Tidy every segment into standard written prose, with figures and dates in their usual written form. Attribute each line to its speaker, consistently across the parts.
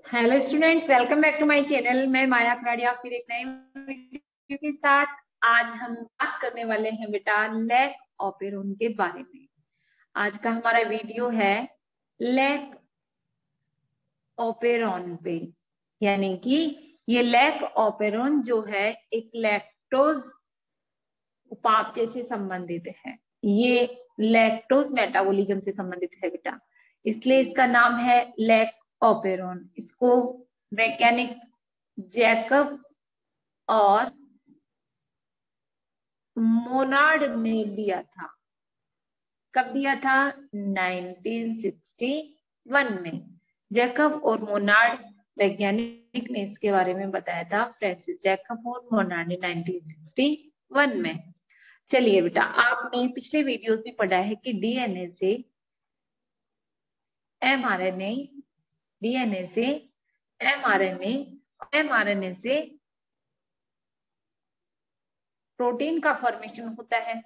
Speaker 1: Hello students, welcome back to my channel. मैं माया खराड़िया फिर एक नए वीडियो के साथ। आज हम बात करने वाले हैं बेटा लैक ऑपेरॉन के बारे में। आज का हमारा वीडियो है लैक ऑपेरॉन पे, यानी कि ये लैक ऑपेरॉन जो है एक लैक्टोज उपापचय से संबंधित है। ये लैक्टोज मेटाबॉलिज्म से संबंधित है बेटा, इसलिए इसका नाम है लैक ऑपेरॉन। इसको वैज्ञानिक जैकब और मोनार्ड ने दिया था। कब दिया था? 1961 में। जैकब और मोनार्ड वैज्ञानिक ने इसके बारे में बताया था, फ्रांसिस जैकब और मोनार्ड ने 1961 में। चलिए बेटा, आपने पिछले वीडियोस में पढ़ा है कि डीएनए से एमआरएनए, डीएनए से एमआरएनए, एमआरएनए से प्रोटीन का फॉर्मेशन होता है।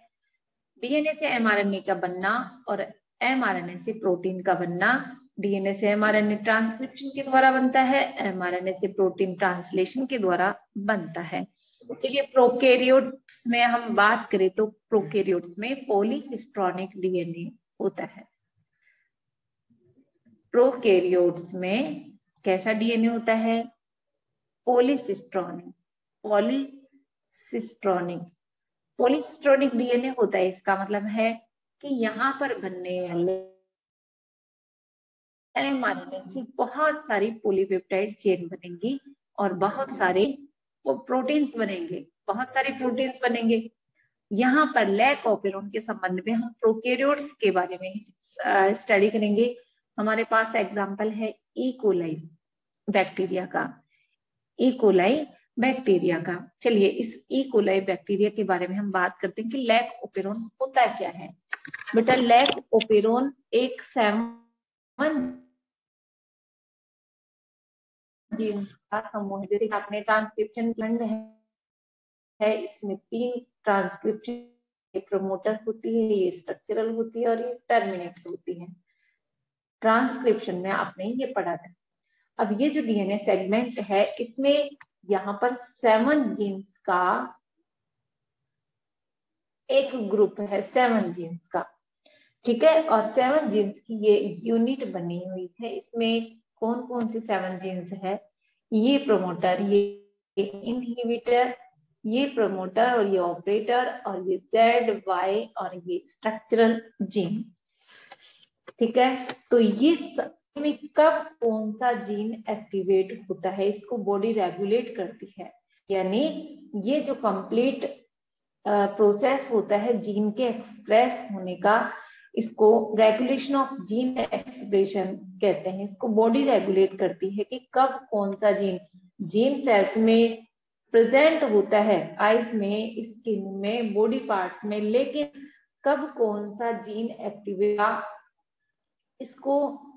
Speaker 1: डीएनए से एमआरएनए का बनना और एमआरएनए से प्रोटीन का बनना। डीएनए से एमआरएनए ट्रांसक्रिप्शन के द्वारा बनता है, एमआरएनए से प्रोटीन ट्रांसलेशन के द्वारा बनता है। चलिए, प्रोकैरियोट्स में हम बात करें तो प्रोकैरियोट्स में पॉलीसिस्ट्रॉनिक डीएनए होता है। प्रोकैरियोट्स में कैसा डीएनए होता है? पॉलीसिस्ट्रॉनिक। पॉलीसिस्ट्रॉनिक डीएनए होता है। इसका मतलब है कि यहाँ पर बनने वाले एमआरएनए से बहुत सारी पॉलीपेप्टाइड चेन बनेंगी और बहुत सारे प्रोटीन्स बनेंगे, बहुत सारे प्रोटीन्स बनेंगे। यहाँ पर लैक ऑपेरॉन के संबंध में हम प्रोकैरियोट्स के बारे में स्टडी करेंगे। हमारे पास एग्जाम्पल है ई कोलाई बैक्टीरिया का। ई कोलाई बैक्टीरिया का। चलिए, इस ई कोलाई बैक्टीरिया के बारे में हम बात करते हैं कि लैक ऑपेरॉन होता क्या है। बेटा, लैक ऑपेरॉन एक 7 जीन्स का समूह है। जैसे आपने ट्रांसक्रिप्शन खंड है, इसमें 3 ट्रांसक्रिप्शन प्रमोटर होती है, ये स्ट्रक्चरल होती है और ये टर्मिनेटर होती है। ट्रांसक्रिप्शन में आपने ये पढ़ा था। अब ये जो डीएनए सेगमेंट है, इसमें यहाँ पर 7 जीन्स का एक ग्रुप है, 7 जीन्स का, ठीक है। और 7 जीन्स की ये यूनिट बनी हुई है। इसमें कौन कौन सी 7 जीन्स है? ये प्रमोटर, ये इनहिबिटर, ये प्रमोटर और ये ऑपरेटर और ये जेड वाई और ये स्ट्रक्चरल जीन, ठीक है। तो ये में कब कौन सा जीन एक्टिवेट होता है, इसको बॉडी रेगुलेट करती है। यानी ये जो कंप्लीट प्रोसेस होता है जीन के एक्सप्रेस होने का, इसको रेगुलेशन ऑफ जीन एक्सप्रेशन कहते हैं। इसको बॉडी रेगुलेट करती है कि कब कौन सा जीन सेल्स में प्रेजेंट होता है, आईज में, स्किन में, बॉडी पार्ट्स में, लेकिन कब कौन सा जीन एक्टिवेट, इसको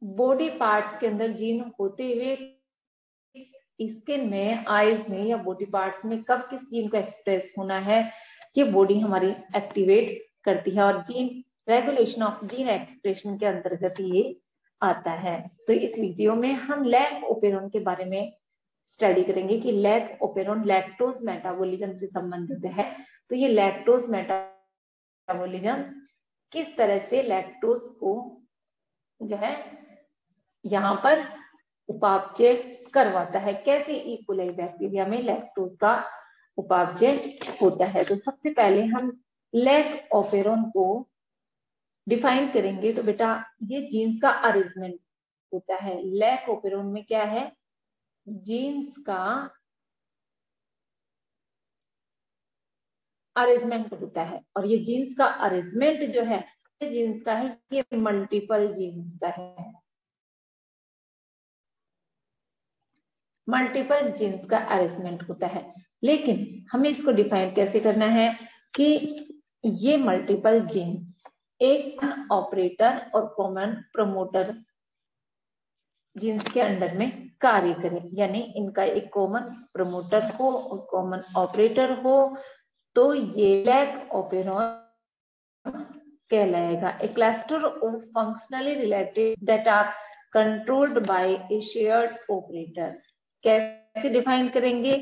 Speaker 1: बॉडी पार्ट्स के अंदर जीन होते हुए स्किन में, आईज में या बॉडी पार्ट्स में कब किस जीन को एक्सप्रेस होना है, ये बॉडी हमारी एक्टिवेट करती है। और gene regulation of gene expression के अंतर्गत ये आता है। तो इस वीडियो में हम लैक ऑपेरॉन के बारे में स्टडी करेंगे कि लैक ऑपेरॉन लैक्टोज मेटाबॉलिज्म से संबंधित है। तो ये लैक्टोज मेटाबॉलिज्म किस तरह से लैक्टोज को जो है यहाँ पर उपापचय करवाता है, कैसे ई कोलाई बैक्टीरिया में लैक्टोज का उपापचय होता है। तो सबसे पहले हम लैक ऑपेरॉन को डिफाइन करेंगे। तो बेटा, ये जीन्स का अरेंजमेंट होता है। लैक ऑपेरॉन में क्या है? जीन्स का अरेंजमेंट होता है। और ये जीन्स का अरेंजमेंट जो है, जीन्स का है, ये मल्टीपल जीन्स का है। मल्टीपल जीन्स का अरेंजमेंट होता है। लेकिन हमें इसको डिफाइन कैसे करना है कि ये मल्टीपल जीन्स एक ऑपरेटर और कॉमन प्रमोटर जीन्स के अंडर में कार्य करें, यानी इनका एक कॉमन प्रमोटर हो और कॉमन ऑपरेटर हो, तो ये लैक ऑपेरॉन कहलाएगा। A cluster of functionally related that are controlled by a shared operator. कैसे डिफाइन करेंगे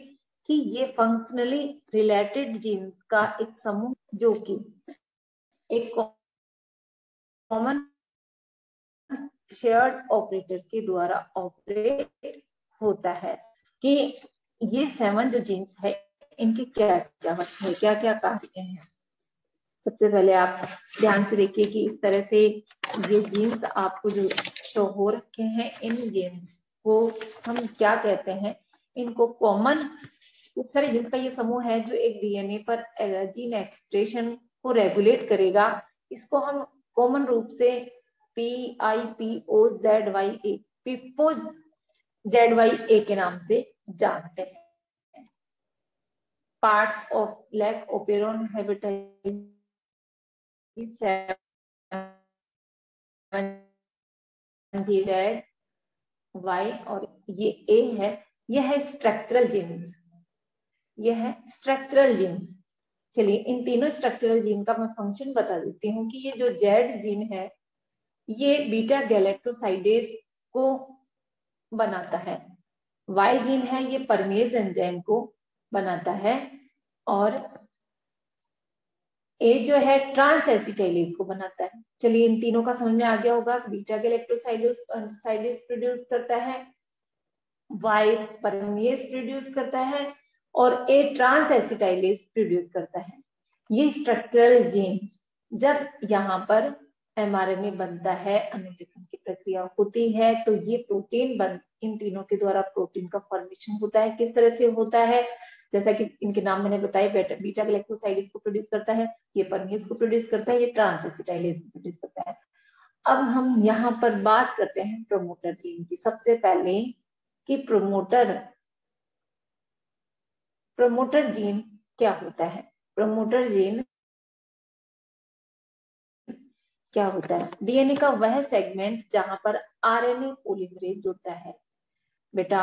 Speaker 1: कि ये फंक्शनली रिलेटेड जीन्स का एक समूह जो कि एक कॉमन शेयर्ड ऑपरेटर के द्वारा ऑपरेट होता है। कि ये 7 जो जीन्स है इनके क्या क्या है, क्या क्या कार्य हैं। सबसे पहले आप ध्यान से देखिए कि इस तरह से ये जीन्स आपको जो शो हो रखे हैं, इन जीन्स को हम क्या कहते हैं, इनको कॉमन खूब सारे जीन्स का ये समूह है जो एक डीएनए पर जीन एक्सप्रेशन को रेगुलेट करेगा। इसको हम कॉमन रूप से PIPOZYA PIPOZYA के नाम से जानते हैं। Parts of lac operon hepatitis Y और ये ए है, यह है स्ट्रक्चरल जीन्स, यह है स्ट्रक्चरल जीन्स। चलिए इन तीनों स्ट्रक्चरल जीन का मैं फंक्शन बता देती हूँ कि ये जो जेड जीन है ये बीटा गैलेक्टोसाइडेज को बनाता है, वाई जीन है ये परमेज एंजाइम को बनाता है, और ए जो है ट्रांस एसिटाइलेज को बनाता है। चलिए इन तीनों का समझ में आ गया होगा। बीटा गैलेक्टोसाइडेज प्रोड्यूस करता है, वाई परमेज प्रोड्यूस करता है, और ए ट्रांस एसिटाइलेज प्रोड्यूस करता है। ये स्ट्रक्चरल जीन्स जब यहाँ पर एमआरएनए बनता है, अनुलेखन की प्रक्रिया होती है, तो ये प्रोटीन बन, इन तीनों के द्वारा प्रोटीन का फॉर्मेशन होता है। किस तरह से होता है, जैसा कि इनके नाम मैंने बताया, बीटा गैलेक्टोसाइडेज को प्रोड्यूस करता है, ये परमेज को प्रोड्यूस करता है, ये ट्रांस एसिटाइलेज को प्रोड्यूस करता है। अब हम यहाँ पर बात करते हैं प्रोमोटर जीन की। सबसे पहले कि प्रोमोटर जीन क्या होता है। प्रोमोटर जीन क्या होता है, डीएनए का वह सेगमेंट जहां पर आरएनए पॉलीमरेज जुड़ता है। बेटा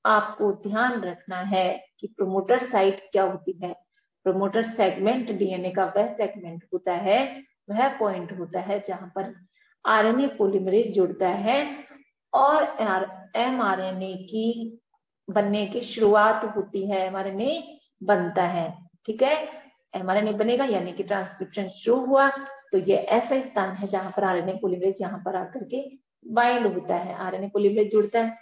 Speaker 1: आपको ध्यान रखना है कि प्रोमोटर साइट क्या होती है। प्रोमोटर सेगमेंट डीएनए का वह सेगमेंट होता है, वह पॉइंट होता है जहां पर आरएनए पॉलीमरेज जुड़ता है और एमआरएनए की बनने की शुरुआत होती है, एमआरएनए बनता है। ठीक है, एमआरएनए बनेगा यानी कि ट्रांसक्रिप्शन शुरू हुआ, तो ये ऐसा स्थान है जहां पर आरएनए पॉलीमरेज यहाँ पर आकर के बाइंड होता है, आरएनए पॉलीमरेज जुड़ता है।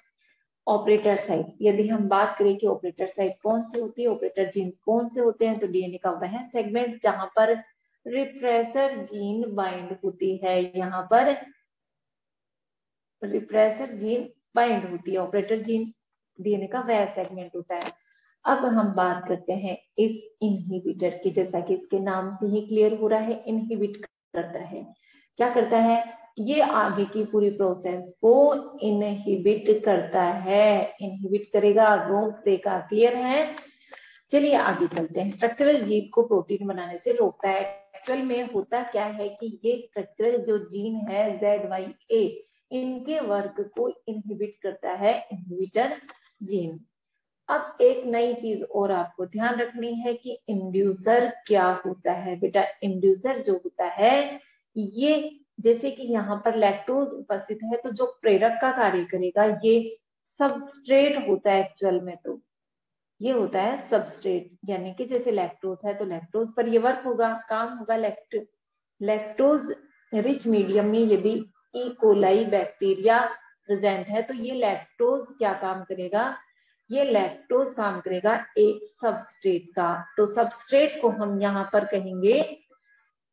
Speaker 1: ऑपरेटर साइट, यदि हम बात करें कि ऑपरेटर साइट कौन सी होती है, ऑपरेटर जीन्स कौन से होते हैं, तो डीएनए का वह सेगमेंट जहां पर रिप्रेसर जीन बाइंड होती है, यहाँ पर रिप्रेसर जीन बाइंड होती है, ऑपरेटर जीन डीएनए का वह सेगमेंट होता है। अब हम बात करते हैं इस इनहिबिटर की, जैसा कि इसके नाम से ही क्लियर हो रहा है, इनहिबिट करता है। क्या करता है, ये आगे की पूरी प्रोसेस को इनहिबिट करता है, इनहिबिट करेगा, रोक देगा। क्लियर है, चलिए आगे चलते हैं। स्ट्रक्चरल जीन को प्रोटीन बनाने से रोकता है। एक्चुअल में होता क्या है कि ये स्ट्रक्चरल जो जीन है ZYA, इनके वर्क को इनहिबिट करता है इनहिबिटर जीन। अब एक नई चीज और आपको ध्यान रखनी है कि इंड्यूसर क्या होता है। बेटा इंड्यूसर जो होता है, ये जैसे कि यहाँ पर लैक्टोज उपस्थित है, तो जो प्रेरक का कार्य करेगा ये सबस्ट्रेट होता है। एक्चुअल में तो ये होता है सबस्ट्रेट, यानी कि जैसे लैक्टोज है तो लैक्टोज पर ये वर्क होगा, काम होगा। लैक्टोज रिच मीडियम में यदि ई कोलाई बैक्टीरिया प्रेजेंट है, तो ये लैक्टोज क्या काम करेगा, ये लैक्टोज काम करेगा एक सबस्ट्रेट का। तो सबस्ट्रेट को हम यहाँ पर कहेंगे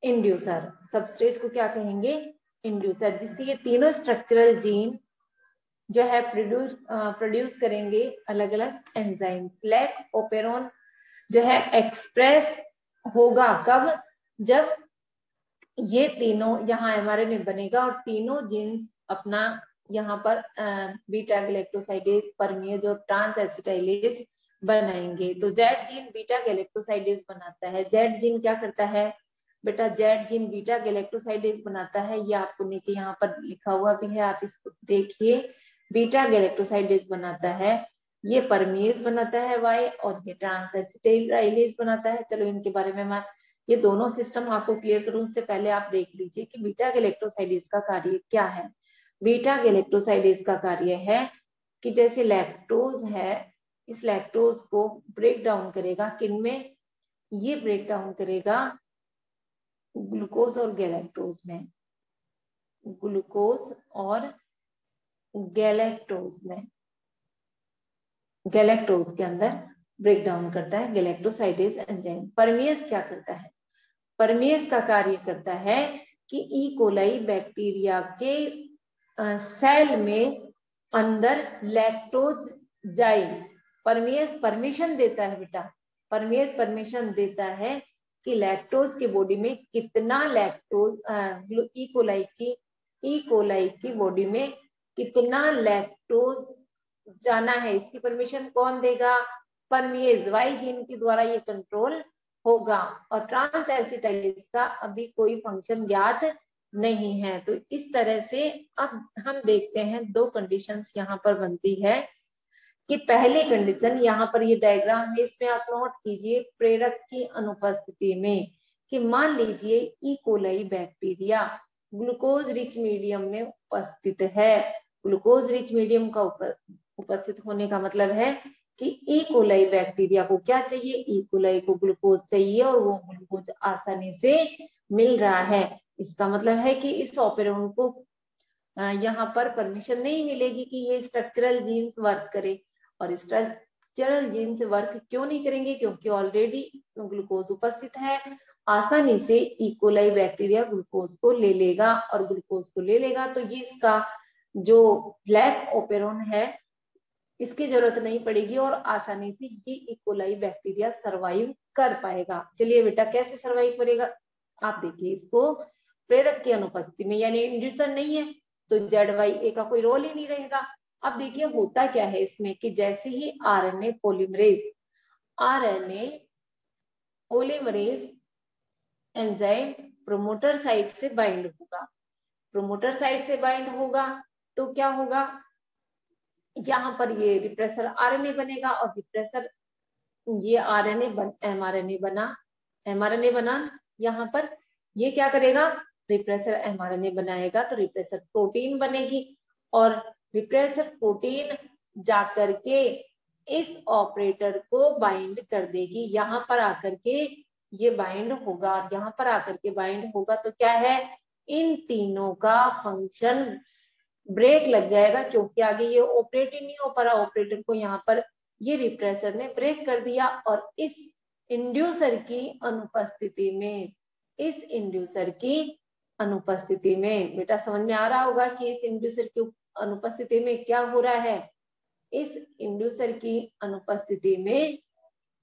Speaker 1: इंड्यूसर, सबस्ट्रेट को क्या कहेंगे, इंड्यूसर, जिससे ये तीनों स्ट्रक्चरल जीन जो है प्रोड्यूस करेंगे अलग अलग एंजाइम्स। लैक ओपेरॉन जो है एक्सप्रेस होगा कब, जब ये तीनों यहाँ एमआरएनए बनेगा और तीनों जीन्स अपना यहाँ पर बीटा गैलेक्टोसाइडेज, परमेज और ट्रांस एसिटाइलेज बनाएंगे। तो जेड जीन बीटा गैलेक्टोसाइडेज बनाता है। जेड जीन क्या करता है बेटा, जेड जीन बीटा गैलेक्टोसाइडेज बनाता है, ये आपको नीचे यहाँ पर लिखा हुआ भी है, आप इसको देखिए। बीटा गैलेक्टोसाइडेज बनाता है, ये परमेज बनाता है वाई, और ये ट्रांस एसिटाइलेज बनाता है। चलो इनके बारे में मैं ये दोनों सिस्टम आपको क्लियर करूं उससे पहले आप देख लीजिए कि बीटा गैलेक्टोसाइडेज का कार्य क्या है। बीटा गैलेक्टोसाइडेज का कार्य है कि जैसे लैक्टोज है, इस लैक्टोज को ब्रेक डाउन करेगा किनमें, ये ब्रेक डाउन करेगा ग्लूकोज और गैलेक्टोज में, ग्लूकोज और गैलेक्टोज में, गैलेक्टोज के अंदर ब्रेक डाउन करता है गैलेक्टोसाइडेज एंजाइम। परमेस क्या करता है, परमेस का कार्य करता है कि ई कोलाई बैक्टीरिया के सेल में अंदर लैक्टोज जाए। परमेस परमिशन देता है बेटा, परमेस परमिशन देता है कि लैक्टोज के बॉडी में कितना लैक्टोज, ई कोलाई की बॉडी में कितना लैक्टोज जाना है, इसकी परमिशन कौन देगा, परमेस, वाई जीन के द्वारा ये कंट्रोल होगा। और ट्रांस एसिटाइलेज का अभी कोई फंक्शन ज्ञात नहीं है। तो इस तरह से अब हम देखते हैं दो कंडीशंस यहाँ पर बनती है कि पहली कंडीशन, यहाँ पर ये डायग्राम है, इसमें आप नोट कीजिए प्रेरक की अनुपस्थिति में कि मान लीजिए E coli bacteria glucose rich medium में उपस्थित है। ग्लूकोज रिच मीडियम का उपस्थित होने का मतलब है कि ई कोलाई बैक्टीरिया को क्या चाहिए, ई कोलाई को ग्लूकोज चाहिए और वो ग्लूकोज आसानी से मिल रहा है। इसका मतलब है कि इस ऑपेरॉन को यहाँ पर परमिशन नहीं मिलेगी कि ये स्ट्रक्चरल जीन्स वर्क करे। और स्ट्रक्चरल जीन्स वर्क क्यों नहीं करेंगे, क्योंकि ऑलरेडी ग्लूकोज उपस्थित है, आसानी से ई कोलाई बैक्टीरिया ग्लूकोज को ले लेगा, और ग्लूकोज को ले लेगा तो ये इसका जो ब्लैक ऑपेरॉन है इसकी जरूरत नहीं पड़ेगी और आसानी से ये ई कोलाई बैक्टीरिया सरवाइव कर पाएगा। चलिए बेटा कैसे सरवाइव करेगा, आप देखिए इसको प्रेरक की अनुपस्थिति में, यानी इंड्यूसर नहीं है तो ZYA का कोई रोल ही नहीं रहेगा। अब देखिए होता क्या है इसमें कि जैसे ही RNA polymerase enzyme promoter site से बाइंड होगा, प्रोमोटर साइट से बाइंड होगा तो क्या होगा, यहाँ पर ये रिप्रेसर आरएनए बनेगा और रिप्रेसर ये एमआरएनए बना यहाँ पर, ये क्या करेगा, रिप्रेसर एमआरएनए बनाएगा तो रिप्रेसर प्रोटीन बनेगी और रिप्रेसर प्रोटीन जाकर के इस ऑपरेटर को बाइंड कर देगी। यहाँ पर आकर के ये बाइंड होगा और यहाँ पर आकर के बाइंड होगा तो क्या है, इन तीनों का फंक्शन ब्रेक लग जाएगा, क्योंकि आगे ये ऑपरेट ही नहीं हो पा रहा, ऑपरेटर को यहाँ पर ये रिप्रेसर ने ब्रेक कर दिया। और इस इंड्यूसर की अनुपस्थिति में बेटा समझ में आ रहा होगा कि इस इंड्यूसर की अनुपस्थिति में क्या हो रहा है, इस इंड्यूसर की अनुपस्थिति में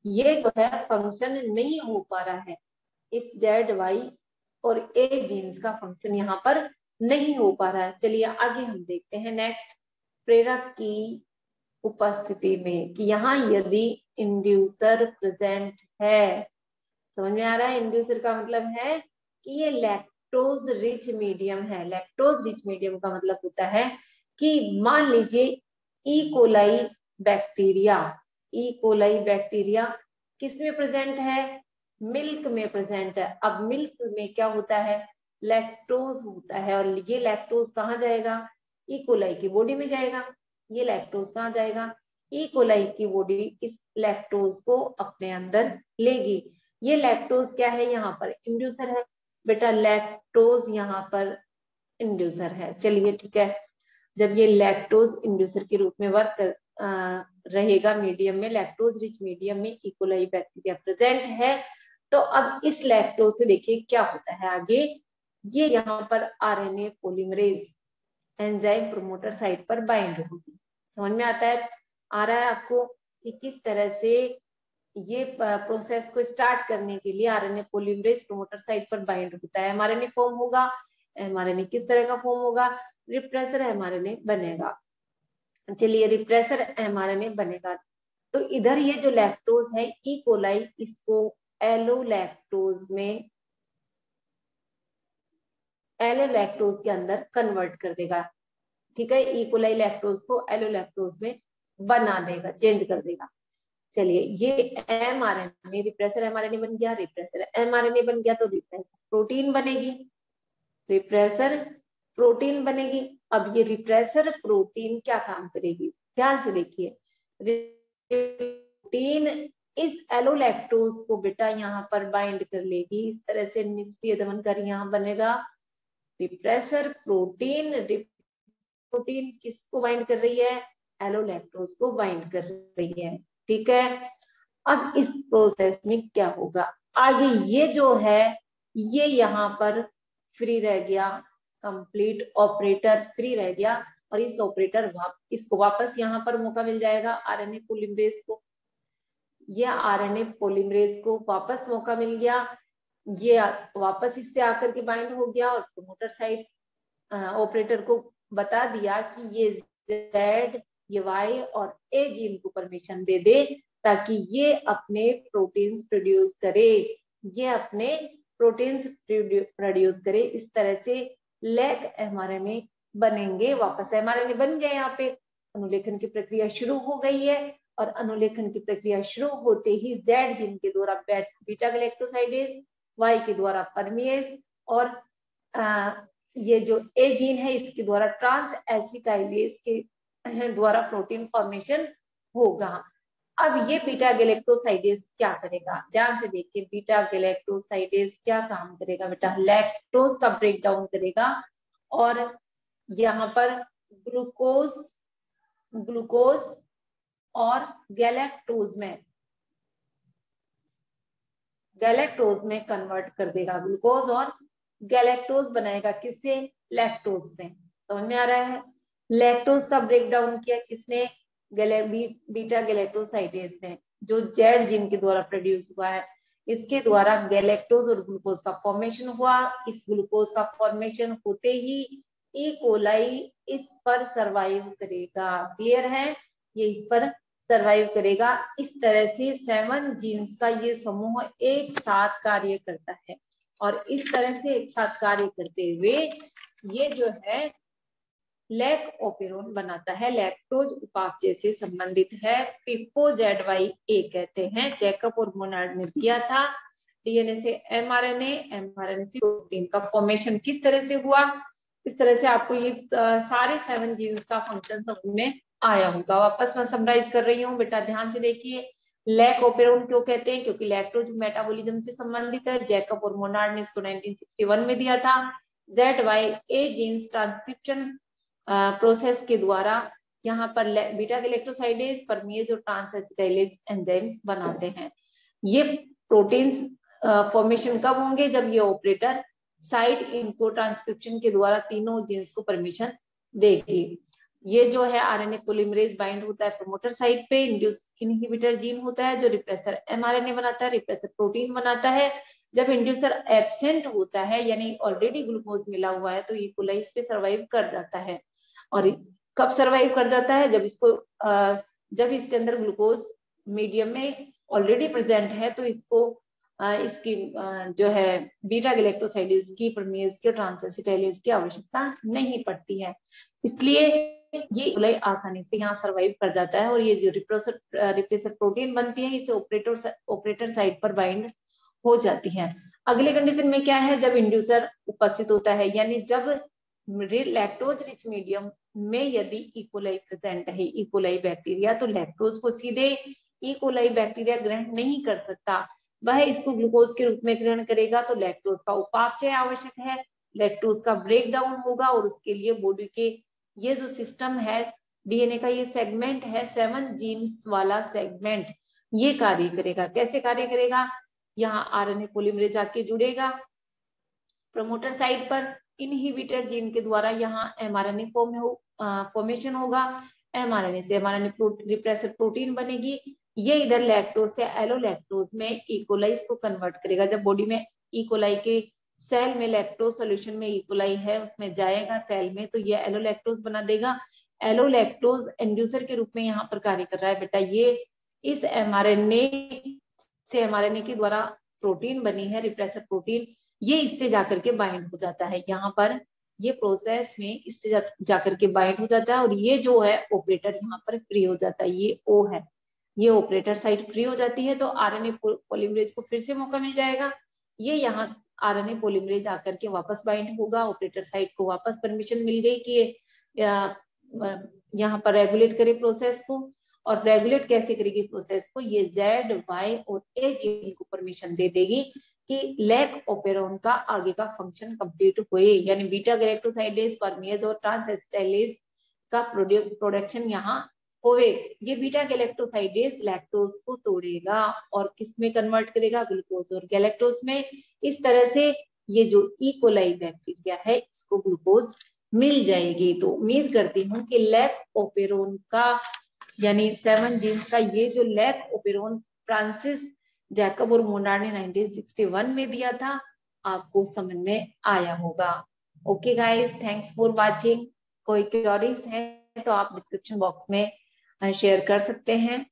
Speaker 1: ये जो है फंक्शन नहीं हो पा रहा है, इस ZY और A जीन्स का फंक्शन यहाँ पर नहीं हो पा रहा है। चलिए आगे हम देखते हैं नेक्स्ट, प्रेरक की उपस्थिति में कि यहाँ यदि इंड्यूसर प्रेजेंट है, समझ में आ रहा है, इंड्यूसर का मतलब है कि ये लैक्टोज रिच मीडियम है। लैक्टोज रिच मीडियम का मतलब होता है कि मान लीजिए ई कोलाई बैक्टीरिया किस में प्रेजेंट है, मिल्क में प्रेजेंट है। अब मिल्क में क्या होता है, लैक्टोज होता है और ये लैक्टोज कहाँ जाएगा, ई कोलाई की बॉडी में जाएगा। ये लैक्टोज कहाँ जाएगा, ई कोलाई की बॉडी इस लैक्टोज को अपने अंदर लेगी। ये लैक्टोज क्या है, यहाँ पर इंड्यूसर है बेटा, लैक्टोज यहाँ पर इंड्यूसर है। चलिए ठीक है, जब ये लैक्टोज इंड्यूसर के रूप में वर्क रहेगा मीडियम में, लैक्टोज रिच मीडियम में ई कोलाई बैक्टीरिया प्रेजेंट है, तो अब इस लैक्टोज से देखिए क्या होता है आगे, ये यहाँ पर RNA polymerase enzyme promoter site पर बाइंड होगी। समझ में आता है, आ रहा है आपको कि किस तरह से ये प्रोसेस को स्टार्ट करने के लिए आरएनए पॉलीमरेज प्रोमोटर साइट पर बाइंड होता है, एमआरएनए फॉर्म होगा। एमआरएनए किस तरह का फॉर्म होगा, रिप्रेसर एमआरएनए बनेगा। चलिए रिप्रेसर एमआरएनए बनेगा तो इधर ये जो लैक्टोज है ई कोलाई, इसको एलोलैक्टोज के अंदर कन्वर्ट कर देगा। ठीक है, ई कोलाई लैक्टोज को एलोलैक्टोज में बना देगा, चेंज कर देगा। चलिए ये एमआरएनए रिप्रेसर एमआरएनए बन गया, रिप्रेसर एमआरएनए बन गया तो रिप्रेसर प्रोटीन बनेगी, अब ये रिप्रेसर प्रोटीन क्या काम करेगी, ध्यान से देखिए। प्रोटीन इस एलोलैक्टोज को बेटा यहाँ पर बाइंड कर लेगी, इस तरह से निष्क्रिय दमन कर यहाँ बनेगा रिप्रेसर प्रोटीन। प्रोटीन किसको बाइंड कर रही है, एलोलैक्टोज को बाइंड कर रही है, ठीक है। अब इस प्रोसेस में क्या होगा आगे, ये जो है ये यहाँ पर फ्री रह गया, कंप्लीट ऑपरेटर फ्री रह गया, और इस ऑपरेटर इसको वापस यहाँ पर मौका मिल जाएगा आरएनए पॉलीमरेज को, ये आरएनए पॉलीमरेज को वापस मौका मिल गया, ये वापस इससे आकर के बाइंड हो गया और प्रोमोटर साइड ऑपरेटर को बता दिया कि ये Z, ये Y और A जीन को परमिशन दे दे ताकि ये अपने प्रोटीन्स प्रोड्यूस करे, ये अपने प्रोटीन्स प्रोड्यूस करे। इस तरह से लैक mRNA बनेंगे, वापस mRNA बन गए, यहाँ पे अनुलेखन की प्रक्रिया शुरू हो गई है, और अनुलेखन की प्रक्रिया शुरू होते ही Z जीन के द्वारा बीटा गैलेक्टोसाइडेज, Y के द्वारा परमिएज, और ये जो A जीन है इसके द्वारा ट्रांस एसिटाइलेज के द्वारा प्रोटीन फॉर्मेशन होगा। अब ये बीटा गैलेक्टोसाइडेज क्या करेगा, ध्यान से देखिए, बीटा गैलेक्टोसाइडेज क्या काम करेगा बेटा, लैक्टोज का ब्रेक डाउन करेगा, और यहाँ पर ग्लूकोज और गैलेक्टोज में कन्वर्ट कर देगा, ग्लूकोज और गैलेक्टोज बनाएगा, किससे, लैक्टोज से। समझ में आ रहा है, लैक्टोज का ब्रेक डाउन किया किसने, बीटा गैलेक्टोसाइडेज ने, जो जेड जीन के द्वारा प्रोड्यूस हुआ है, इसके द्वारा गैलेक्टोज और ग्लूकोज का फॉर्मेशन हुआ। इस ग्लूकोज का फॉर्मेशन होते ही ई कोलाई इस पर सरवाइव करेगा, क्लियर है, ये इस पर सरवाइव करेगा। इस तरह से 7 जीन्स का ये समूह एक साथ कार्य करता है, और इस तरह से एक साथ कार्य करते हुए ये जो है लैक ओपेरोन बनाता है, लैक्टोज उपापचय से संबंधित है, पिपो ZYA कहते हैं। जैकब और मोनार्ड ने दिया था, डीएनए से एमआरएनए से प्रोटीन का फॉर्मेशन किस तरह से हुआ, इस तरह से आपको ये सारे 7 जीन्स का फंक्शन समझ में आया होगा। वापस मैं समराइज कर रही हूँ बेटा, ध्यान से देखिए। लैक ओपेरोन क्यों कहते हैं, क्योंकि लैक्टोज मेटाबॉलिज्म से संबंधित है। जैकब और मोनार्ड ने इसको 1961 में दिया था। ZYA जीन्स ट्रांसक्रिप्शन प्रोसेस के द्वारा यहाँ पर बीटा गैलेक्टोसाइडेज, परमिएज और ट्रांस एसिटाइलेज एंजाइम्स बनाते हैं। ये प्रोटीन्स फॉर्मेशन कब होंगे, जब ये ऑपरेटर साइट इनको ट्रांसक्रिप्शन के द्वारा तीनों जीन्स को परमिशन देगी। ये जो है आरएनए पॉलीमरेज बाइंड होता है प्रोमोटर साइट पे, इंड्यूस इनहिबिटर जीन होता है जो रिप्रेसर एमआरएनए बनाता है, रिप्रेसर प्रोटीन बनाता है। जब इंड्यूसर एब्सेंट होता है यानी ऑलरेडी ग्लूकोज मिला हुआ है तो ई कोलाई इस पे सर्वाइव कर जाता है। और कब सर्वाइव कर जाता है, जब इसके अंदर ग्लूकोज मीडियम में ऑलरेडी प्रेजेंट है, तो इसको इसकी जो है बीटा गैलेक्टोसाइडेज की, परमिएज की, ट्रांसएसिटाइलेज की आवश्यकता नहीं पड़ती है, इसलिए ये कोलाई आसानी से यहाँ सर्वाइव कर जाता है। और ये जो रिप्रेसर प्रोटीन बनती है इसे ऑपरेटर साइट पर बाइंड हो जाती है। अगले कंडीशन में क्या है, जब इंड्यूसर उपस्थित होता है, यानी जब लैक्टोज रिच मीडियम में यदि ई कोलाई प्रेजेंट है, ई कोलाई बैक्टीरिया, तो लैक्टोज को सीधे ई कोलाई बैक्टीरिया ग्रहण नहीं कर सकता, वह इसको ग्लूकोज के रूप में ग्रहण करेगा। तो लैक्टोज का उपापचय आवश्यक है, लैक्टोज का ब्रेक डाउन होगा, और उसके लिए बॉडी के ये जो सिस्टम है, डीएनए का ये सेगमेंट है 7 जीन्स वाला सेगमेंट, ये कार्य करेगा। कैसे कार्य करेगा, यहाँ आरएनए पॉलीमरेज आके जुड़ेगा प्रमोटर साइट पर, इनहिबिटर जीन के द्वारा यहाँ एमआरएनए फॉर्मेशन होगा, एमआरएनए से एमआरएनए रिप्रेसर प्रोटीन बनेगी, ये इधर लैक्टोज से एलोलैक्टोज में ई कोलाई को कन्वर्ट करेगा। जब बॉडी में ई कोलाई के सेल में लैक्टोज सोल्यूशन में ई कोलाई है उसमें जाएगा सेल में, तो ये एलोलैक्टोज बना देगा। एलोलैक्टोज इंड्यूसर के रूप में यहाँ पर कार्य कर रहा है बेटा, ये इस एमआरएनए से एमआरएनए के द्वारा प्रोटीन बनी है रिप्रेसर प्रोटीन, ये इससे जाकर के बाइंड हो जाता है, यहाँ पर ये प्रोसेस में इससे जाकर के बाइंड हो जाता है, और ये जो है ऑपरेटर यहाँ पर फ्री हो जाता है, ये ओ है, ये ऑपरेटर साइट फ्री हो जाती है, तो आरएनए पॉलीमरेज को फिर से मौका मिल जाएगा। ये यहाँ आरएनए पॉलीमरेज आकर के वापस बाइंड होगा, ऑपरेटर साइट को वापस परमिशन मिल गई कि यहाँ पर रेगुलेट करे प्रोसेस को, और रेगुलेट कैसे करेगी प्रोसेस को, ये Z, Y और A जीन को परमिशन दे देगी कि लैक ओपेरोन का आगे का फंक्शन कंप्लीट हुए, यानी बीटा गैलेक्टोसाइडेज, परमेज और ट्रांसएसिटाइलेज का प्रोडक्शन यहाँ होवे। ये बीटा गैलेक्टोसाइडेज लैक्टोज को तोड़ेगा और किस में कन्वर्ट करेगा, ग्लूकोज और गैलेक्टोज में। इस तरह से ये जो इकोलाई बैक्टीरिया है इसको ग्लूकोज मिल जाएगी। तो उम्मीद करती हूँ कि लैक ओपेरोन का यानी 7 जीन्स का ये जो लैक ओपेरोन फ्रांसिस जैकब और मोनार्ड ने 1961 में दिया था, आपको समझ में आया होगा। Okay guys, thanks for watching. कोई क्वेरीज है तो आप डिस्क्रिप्शन बॉक्स में शेयर कर सकते हैं।